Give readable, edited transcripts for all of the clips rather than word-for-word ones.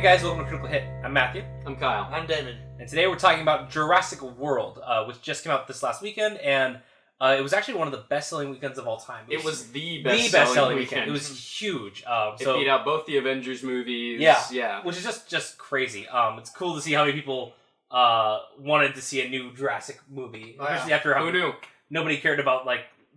guys, welcome to Critical Hit. I'm Matthew. I'm Kyle. I'm David. And today we're talking about Jurassic World, which just came out this last weekend, and it was actually one of the best-selling weekends of all time. It was the best-selling weekend. It was huge. It beat out both the Avengers movies. Yeah. Which is just crazy. It's cool to see how many people wanted to see a new Jurassic movie, especially after how who knew nobody cared about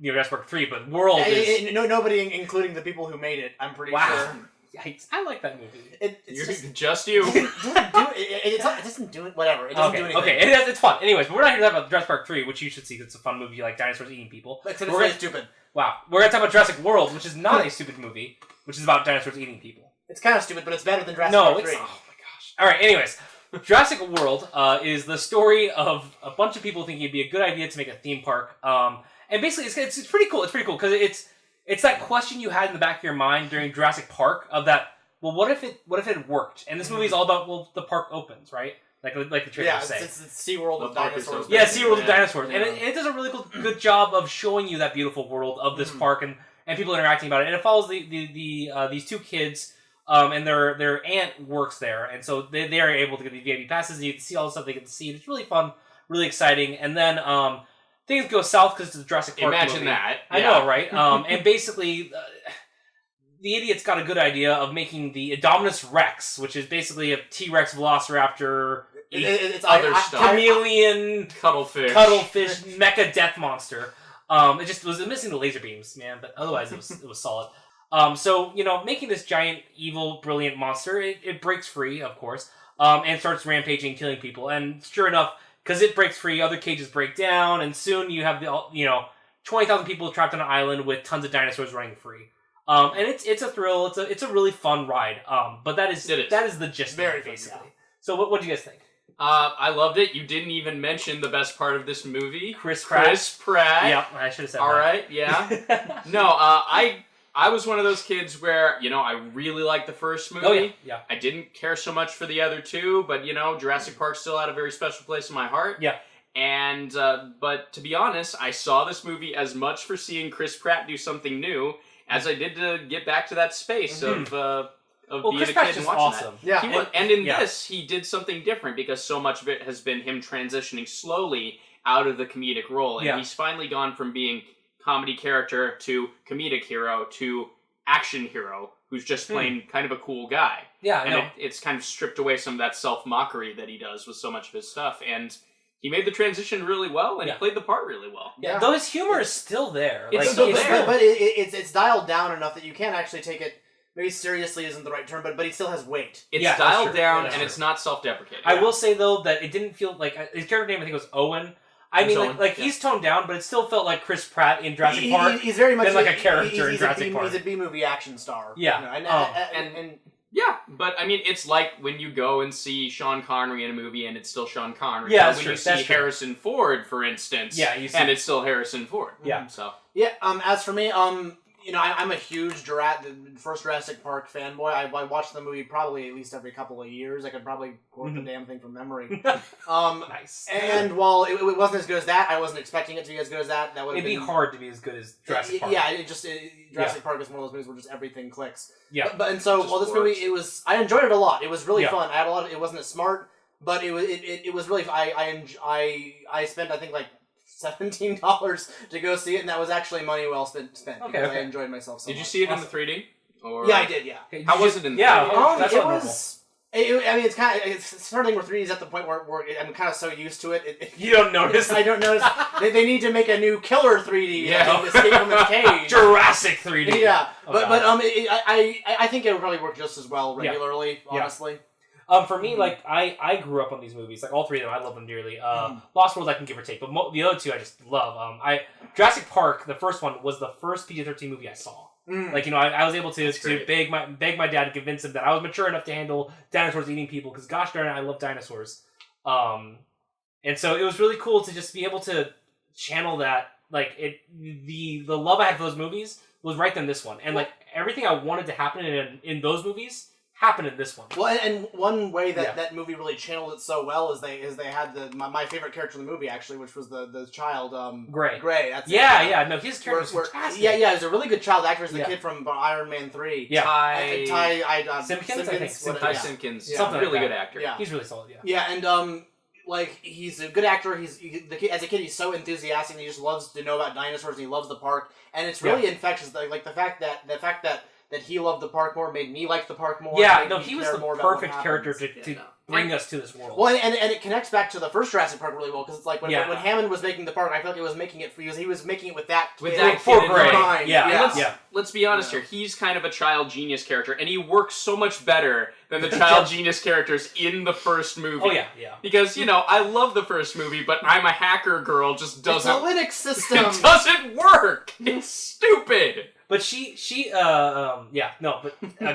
Jurassic World 3, but World is nobody, including the people who made it. I'm pretty sure. Yikes. I like that movie. It's just you. It doesn't do it. Whatever. It doesn't do anything. Okay, it's fun. Anyways, but we're not here to talk about Jurassic Park 3, which you should see. It's a fun movie. You like dinosaurs eating people. Except it's stupid. Wow. We're going to talk about Jurassic World, which is not a stupid movie, which is about dinosaurs eating people. It's kind of stupid, but it's better than Jurassic Park 3. Oh my gosh. All right, anyways. Jurassic World is the story of a bunch of people thinking it'd be a good idea to make a theme park. And basically, it's pretty cool. It's pretty cool because it's that question you had in the back of your mind during Jurassic Park of that. Well, what if it worked? And this movie is all about the park opens, right? Like the trailers say. It's SeaWorld of dinosaurs. Yeah, SeaWorld of dinosaurs, and it does a really good job of showing you that beautiful world of this park and people interacting about it. And it follows these two kids. And their aunt works there, and so they are able to get the VIP passes, and you can see all the stuff they get to see. It's really fun, really exciting. And then things go south because it's a Jurassic Park Imagine movie. that. I know, right? And basically, the idiot's got a good idea of making the Indominus Rex, which is basically a T-Rex Velociraptor, it's other stuff, chameleon, cuttlefish, mecha death monster. It was missing the laser beams, man, but otherwise it was solid. So, making this giant, evil, brilliant monster, it breaks free, of course, and starts rampaging, killing people. And sure enough, because it breaks free, other cages break down, and soon you have 20,000 people trapped on an island with tons of dinosaurs running free. And it's a thrill. It's a really fun ride. But that is the gist of it, basically. Yeah. So what do you guys think? I loved it. You didn't even mention the best part of this movie. Chris Pratt. Yeah, I should have said All that. Right, yeah. No, I was one of those kids where, I really liked the first movie. Oh, yeah. I didn't care so much for the other two, but, Jurassic Park still had a very special place in my heart. Yeah. And, but to be honest, I saw this movie as much for seeing Chris Pratt do something new as I did to get back to that space of being Chris a Pratt's kid and watching awesome. that. Yeah. And in this, he did something different because so much of it has been him transitioning slowly out of the comedic role. And he's finally gone from being comedy character to comedic hero to action hero who's just plain kind of a cool guy. Yeah, and it's kind of stripped away some of that self-mockery that he does with so much of his stuff. And he made the transition really well, and he played the part really well. Yeah, though his humor is still there. It's still there, but it's dialed down enough that you can't actually take it. Maybe seriously isn't the right term, but he still has weight. It's dialed down, and it's not self-deprecating. I will say though that it didn't feel like his character name. I think was Owen. I mean, he's toned down, but it still felt like Chris Pratt in Jurassic Park. He's very much like a character in Jurassic Park. He's a B-movie action star. Yeah, yeah, but I mean, it's like when you go and see Sean Connery in a movie and it's still Sean Connery. Yeah, when you see Harrison Ford, for instance, and it's still Harrison Ford. Yeah. So as for me, I'm a huge first Jurassic Park fanboy. I watch the movie probably at least every couple of years. I could probably quote the damn thing from memory. Nice. And while it wasn't as good as that, I wasn't expecting it to be as good as that. It'd be hard to be as good as Jurassic Park. Yeah, Jurassic Park is one of those movies where just everything clicks. Yeah. But this movie, I enjoyed it a lot. It was really fun. I had a lot of. It wasn't as smart, but it was really. I spent I think like $17 to go see it, and that was actually money well spent. Okay. I enjoyed myself so much. Did you see it in the 3D? Or... Yeah, I did. Yeah. How was it in the 3D? Yeah, that's it was. It's kind of it's starting where 3D is at the point where I'm kind of so used to it. You don't notice. I don't notice. they need to make a new killer 3D. Yeah. Escape from the cage. Jurassic 3D. Yeah, I think it would probably work just as well regularly. Honestly. For me, I grew up on these movies, all three of them. I love them dearly. Lost World I can give or take, but the other two I just love. Jurassic Park, the first one, was the first PG-13 movie I saw. I was able to beg my dad to convince him that I was mature enough to handle dinosaurs eating people, because gosh darn it, I love dinosaurs. And so it was really cool to just be able to channel that. The love I had for those movies was right there in this one, and everything I wanted to happen in those movies happen in this one. Well, and one way that that movie really channeled it so well is they had my favorite character in the movie, actually, which was the child Gray. That's no, his character was fantastic. Yeah, he's a really good child actor. He's the kid from Iron Man 3. Yeah, Ty Simpkins, I think. Ty Simpkins, something really like good actor. Yeah, he's really solid. Yeah, and like he's a good actor. The kid, as a kid, he's so enthusiastic. And he just loves to know about dinosaurs. And he loves the park, and it's really infectious. Like the fact that he loved the park more made me like the park more. Yeah, no, he was the perfect character to bring us to this world. Well, and it connects back to the first Jurassic Park really well, because it's like when Hammond was making the park, I felt like he was making it with that for Gray. Mind. Yeah. Let's be honest here. He's kind of a child genius character, and he works so much better than the child genius characters in the first movie. Oh yeah. Because I love the first movie, but I'm a hacker girl just doesn't. It's a Linux system. It doesn't work. It's stupid. But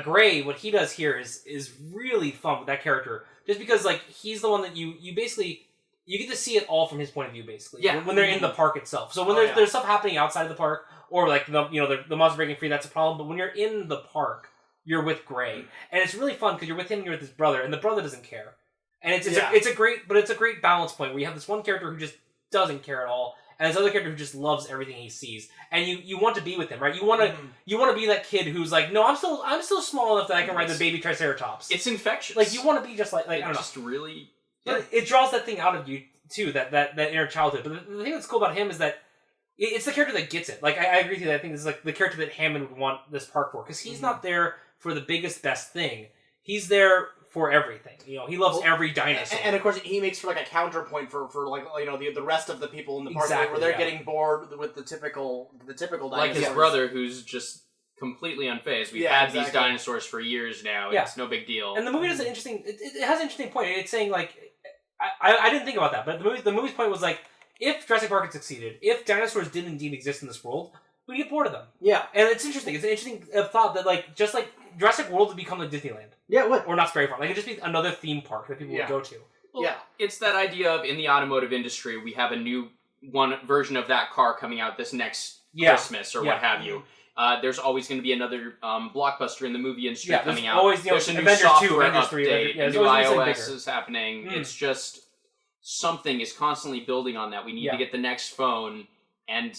Gray, what he does here is really fun with that character. Just because, like, he's the one that you basically, you get to see it all from his point of view, basically. Yeah. When they're in the park itself. So when there's stuff happening outside of the park, or like, the monster breaking free, that's a problem. But when you're in the park, you're with Gray. And it's really fun because you're with him and you're with his brother, and the brother doesn't care. And it's a great balance point where you have this one character who just doesn't care at all, and this other character who just loves everything he sees, and you want to be with him, right? You want to be that kid who's like, no, I'm still small enough that I can ride the baby Triceratops. It's infectious. Like, you want to be just like I don't know. Just really, but it draws that thing out of you too, that inner childhood. But the thing that's cool about him is that it's the character that gets it. Like, I agree with you that I think this is like the character that Hammond would want this park for, because he's not there for the biggest best thing. He's there for everything. He loves every dinosaur. And of course, he makes for like a counterpoint for like the rest of the people in the park, exactly, where they're getting bored with the typical dinosaurs. Like his brother, who's just completely unfazed. We've had these dinosaurs for years now. It's no big deal. And the movie does an interesting. It has an interesting point. It's saying, like, I didn't think about that, but the movie's point was like, if Jurassic Park had succeeded, if dinosaurs did indeed exist in this world, we'd get bored of them. Yeah, and it's interesting. It's an interesting thought that, like, just like Jurassic World would become like Disneyland. Yeah, it would. Or not Sperry Farm. Like, it'd just be another theme park that people would go to. Well, it's that idea of, in the automotive industry, we have a new version of that car coming out this next Christmas or what have you. There's always going to be another blockbuster in the movie industry coming out. Always, there's a new Avengers software 2, Avengers 3, update, new iOS is happening. It's just something is constantly building on that. We need to get the next phone, and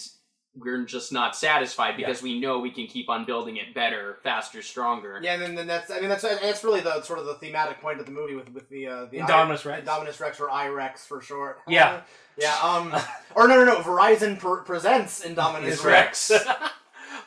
we're just not satisfied because we know we can keep on building it better, faster, stronger. Yeah, and then that's really the sort of the thematic point of the movie with the Indominus Rex. Indominus Rex, or IREX for short. Yeah. Or no. Verizon presents Indominus Rex.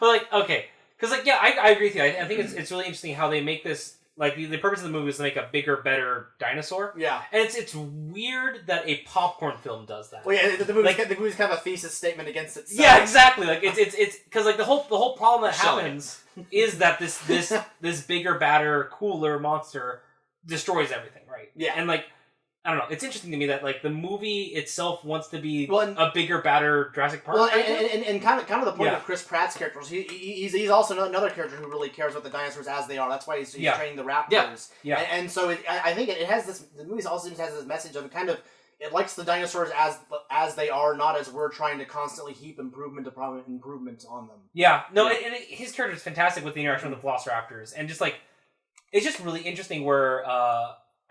But like, okay, because like, I agree with you. I think it's really interesting how they make this. Like, the purpose of the movie is to make a bigger, better dinosaur. Yeah. And it's weird that a popcorn film does that. Well, yeah, the movie's kind of a thesis statement against itself. Yeah, exactly. Like, it's because, like, the whole problem that happens is that this bigger, badder, cooler monster destroys everything, right? Yeah. And, like, I don't know. It's interesting to me that, like, the movie itself wants to be a bigger, badder Jurassic Park. Well, and kind of the point of Chris Pratt's character. He's also another character who really cares about the dinosaurs as they are. That's why he's training the raptors. Yeah. And so I think it has this. The movie also has this message of it likes the dinosaurs as they are, not as we're trying to constantly heap improvement upon improvement on them. Yeah. No, and his character is fantastic with the interaction with the Velociraptors, and just like, it's just really interesting where.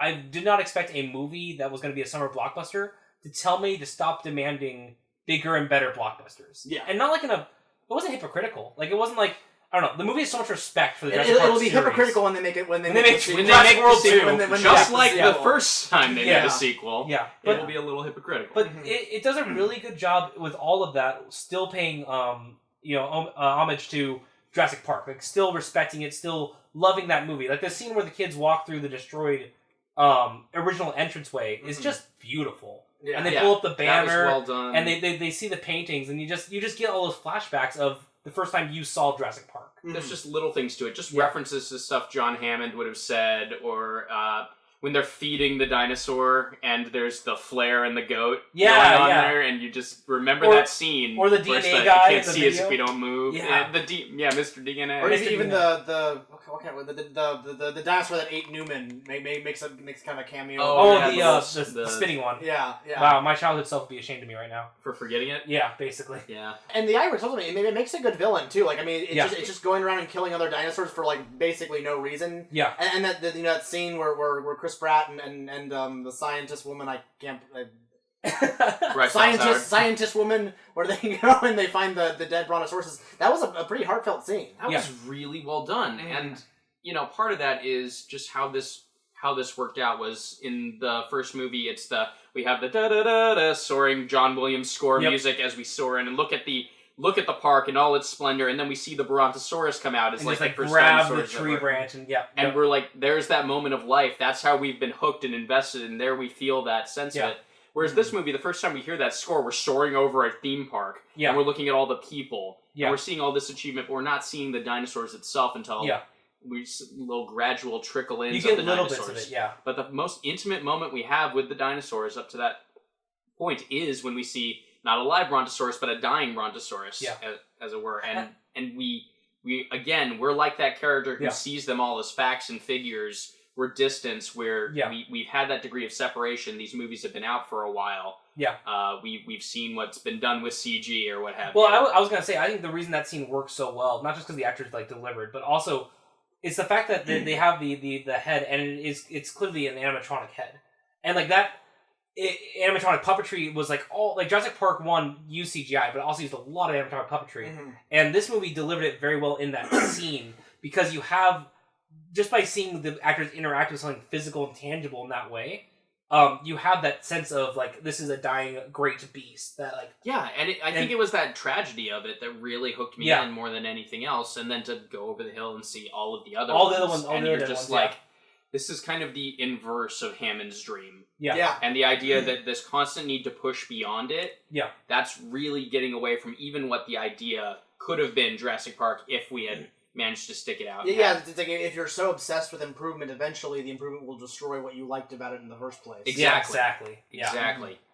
I did not expect a movie that was going to be a summer blockbuster to tell me to stop demanding bigger and better blockbusters. Yeah. And not like it wasn't hypocritical. Like, it wasn't like, I don't know, the movie has so much respect for the Jurassic Park It'll be series. hypocritical when they make it, when they make World 2. Just like the first time they made a sequel. Yeah. But it will be a little hypocritical. But it does a really good job with all of that, still paying, homage to Jurassic Park. Like, still respecting it, still loving that movie. Like, the scene where the kids walk through the destroyed original entranceway is just beautiful. Yeah. And they pull up the banner, well done. And they see the paintings, and you just get all those flashbacks of the first time you saw Jurassic Park. There's just little things to it, just references to stuff John Hammond would have said, or when they're feeding the dinosaur and there's the flare and the goat going on there, and you just remember that scene. Or the DNA guy. You can't see us if we don't move. Yeah, Mr. DNA. Or even the what kind of the dinosaur that ate Newman makes kind of a cameo. The spinning one. Yeah. Wow, my childhood self would be ashamed of me right now for forgetting it. Yeah, basically. Yeah. And the Ibex ultimately, it makes a good villain too. Like, I mean, it's just going around and killing other dinosaurs for like basically no reason. Yeah. And that that scene where Chris Pratt and the scientist woman, I can't. Scientist woman, where they go and they find the dead brontosauruses. That was a pretty heartfelt scene. That was really well done, and part of that is just how this worked out was in the first movie. We have the da da da da soaring John Williams score music as we soar in and look at the park in all its splendor, and then we see the Brontosaurus come out as and the first grab dinosaurs the tree branch and we're like, there's that moment of life. That's how we've been hooked and invested, and there we feel that sense of it. Whereas this movie, the first time we hear that score, we're soaring over a theme park, and we're looking at all the people, and we're seeing all this achievement, but we're not seeing the dinosaurs itself until we see a little gradual trickle in of the dinosaurs. Bits of it, But the most intimate moment we have with the dinosaurs up to that point is when we see not a live Brontosaurus, but a dying Brontosaurus, as it were, and we're like that character who sees them all as facts and figures. We're distanced where we've had that degree of separation. These movies have been out for a while. Yeah. We've seen what's been done with CG or what have you. Well, I was going to say, I think the reason that scene works so well, not just because the actors delivered, but also it's the fact that they have the head, and it's clearly an animatronic head. And that animatronic puppetry was all Jurassic Park 1 used CGI, but also used a lot of animatronic puppetry. Mm-hmm. And this movie delivered it very well in that scene, because you have, just by seeing the actors interact with something physical and tangible in that way, you have that sense of this is a dying great beast that I think it was that tragedy of it that really hooked me in more than anything else, and then to go over the hill and see all of the other ones, and you're just this is kind of the inverse of Hammond's dream. And the idea that this constant need to push beyond it, that's really getting away from even what the idea could have been Jurassic Park if we had managed to stick it out. It's if you're so obsessed with improvement, eventually the improvement will destroy what you liked about it in the first place. Exactly.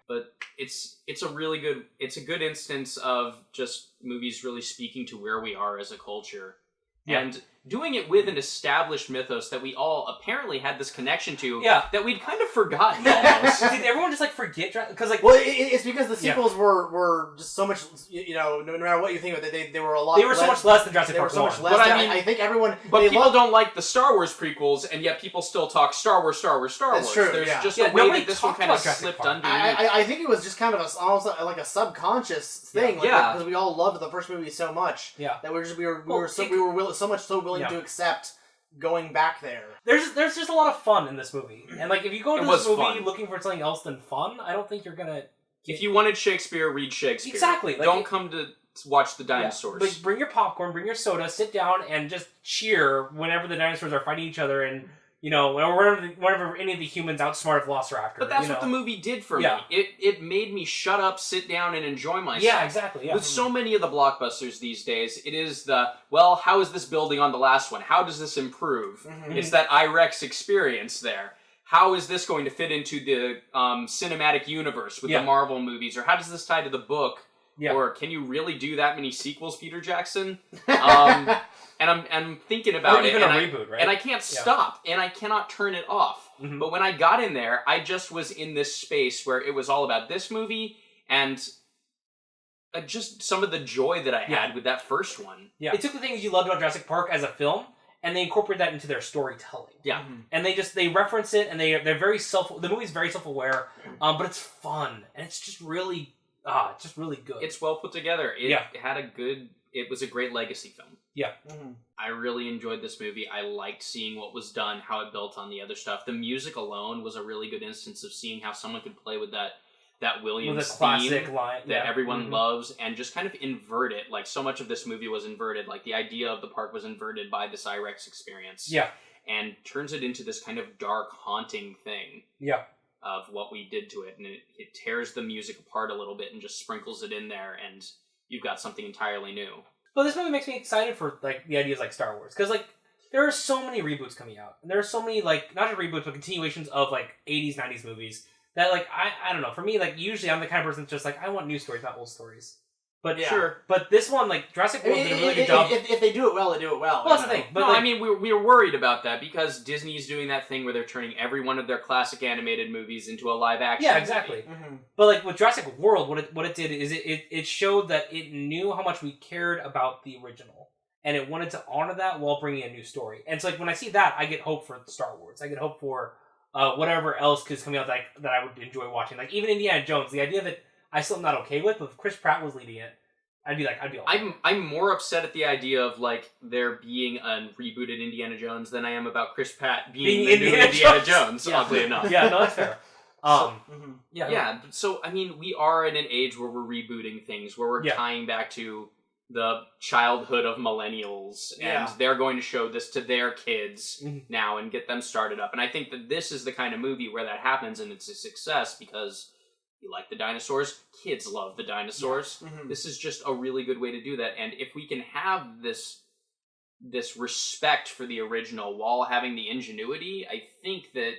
But it's a really good instance of just movies really speaking to where we are as a culture. And doing it with an established mythos that we all apparently had this connection to that we'd kind of forgotten almost. Did everyone just forget? Because it's because the sequels were just so much, no matter what you think of it, they were a lot. They were so much less than Jurassic Park 1. They were so much less. But I think everyone. But people don't like the Star Wars prequels, and yet people still talk Star Wars. That's true. There's just a way that this one kind of slipped underneath. I think it was just kind of almost like a subconscious thing, because we all loved the first movie so much that we were so willing to accept going back there. There's just a lot of fun in this movie, and if you go to this movie looking for something else than fun, I don't think you're gonna. If you wanted Shakespeare, read Shakespeare. Exactly. Don't come to watch the dinosaurs. But bring your popcorn, bring your soda, sit down, and just cheer whenever the dinosaurs are fighting each other, and whenever any of the humans outsmart a velociraptor. But that's what the movie did for me. It made me shut up, sit down, and enjoy myself. Yeah, exactly. Yeah. With so many of the blockbusters these days, it is how is this building on the last one? How does this improve? Mm-hmm. It's that IREX experience there. How is this going to fit into the cinematic universe with the Marvel movies? Or how does this tie to the book? Yeah. Or can you really do that many sequels, Peter Jackson? And I'm thinking about it. Even a reboot, right? And I can't stop, and I cannot turn it off. Mm-hmm. But when I got in there, I just was in this space where it was all about this movie and just some of the joy that I had with that first one. Yeah. It took the things you loved about Jurassic Park as a film, and they incorporate that into their storytelling. Yeah. Mm-hmm. And they reference it, and they're very the movie's very self-aware, but it's fun, and it's just really good. It's well put together. It was a great legacy film. Yeah. Mm-hmm. I really enjoyed this movie. I liked seeing what was done, how it built on the other stuff. The music alone was a really good instance of seeing how someone could play with that Williams classic theme line that everyone loves, and just kind of invert it. So much of this movie was inverted. The idea of the park was inverted by this IREX experience. Yeah. And turns it into this kind of dark, haunting thing. Yeah. Of what we did to it. And it tears the music apart a little bit and just sprinkles it in there, and you've got something entirely new. Well, this movie makes me excited for the ideas like Star Wars, because there are so many reboots coming out, and there are so many not just reboots but continuations of 80s, 90s movies that I don't know. For me, usually I'm the kind of person that's just I want new stories, not old stories. But sure. But this one, like Jurassic World, did a really good job. If they do it well, they do it well. Well, that's the thing. But no, I mean, we were worried about that because Disney's doing that thing where they're turning every one of their classic animated movies into a live action. Yeah, exactly. Mm-hmm. But like with Jurassic World, what it did is it showed that it knew how much we cared about the original, and it wanted to honor that while bringing a new story. And so like when I see that, I get hope for Star Wars. I get hope for whatever else is coming out that I would enjoy watching. Like even Indiana Jones, the idea that I still am not okay with, but if Chris Pratt was leading it, I'd be all right. I'm more upset at the idea of like there being a rebooted Indiana Jones than I am about Chris Pratt being the new Indiana Jones. Yeah. Oddly enough. Yeah, no, that's fair. Yeah. So I mean, we are in an age where we're rebooting things, where we're tying back to the childhood of millennials, and they're going to show this to their kids now and get them started up. And I think that this is the kind of movie where that happens, and it's a success because you like the dinosaurs, kids love the dinosaurs. Yeah. Mm-hmm. This is just a really good way to do that. And if we can have this respect for the original while having the ingenuity, I think that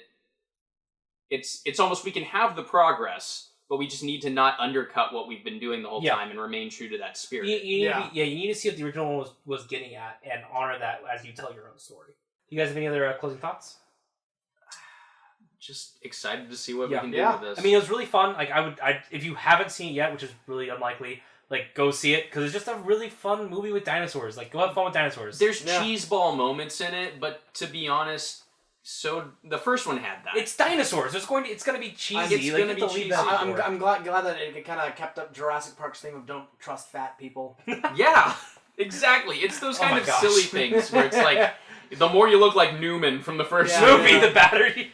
it's almost, we can have the progress, but we just need to not undercut what we've been doing the whole time and remain true to that spirit. You need to see what the original was getting at and honor that as you tell your own story. Do you guys have any other closing thoughts? Just excited to see what we can do with this. I mean, it was really fun. Like, if you haven't seen it yet, which is really unlikely, like, go see it, because it's just a really fun movie with dinosaurs. Like, go have fun with dinosaurs. There's cheeseball moments in it, but to be honest, so the first one had that. It's dinosaurs. It's gonna be cheesy. It's gonna be cheesy. I'm glad that it kind of kept up Jurassic Park's theme of don't trust fat people. Yeah, exactly. It's those kind of silly things where it's like, the more you look like Newman from the first movie, the battery.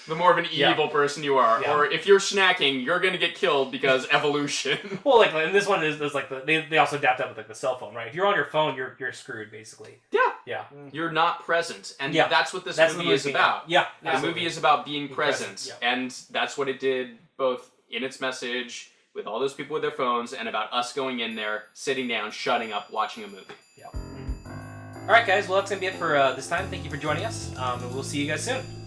The more of an evil person you are. Yeah. Or if you're snacking, you're going to get killed because evolution. Well, like, and this one is like, they also adapt that with, like, the cell phone, right? If you're on your phone, you're screwed, basically. Yeah. Yeah. You're not present. And that's what this movie is about. Yeah. The movie is about being present. Yeah. And that's what it did, both in its message, with all those people with their phones, and about us going in there, sitting down, shutting up, watching a movie. Yeah. All right, guys. Well, that's going to be it for this time. Thank you for joining us. And we'll see you guys soon.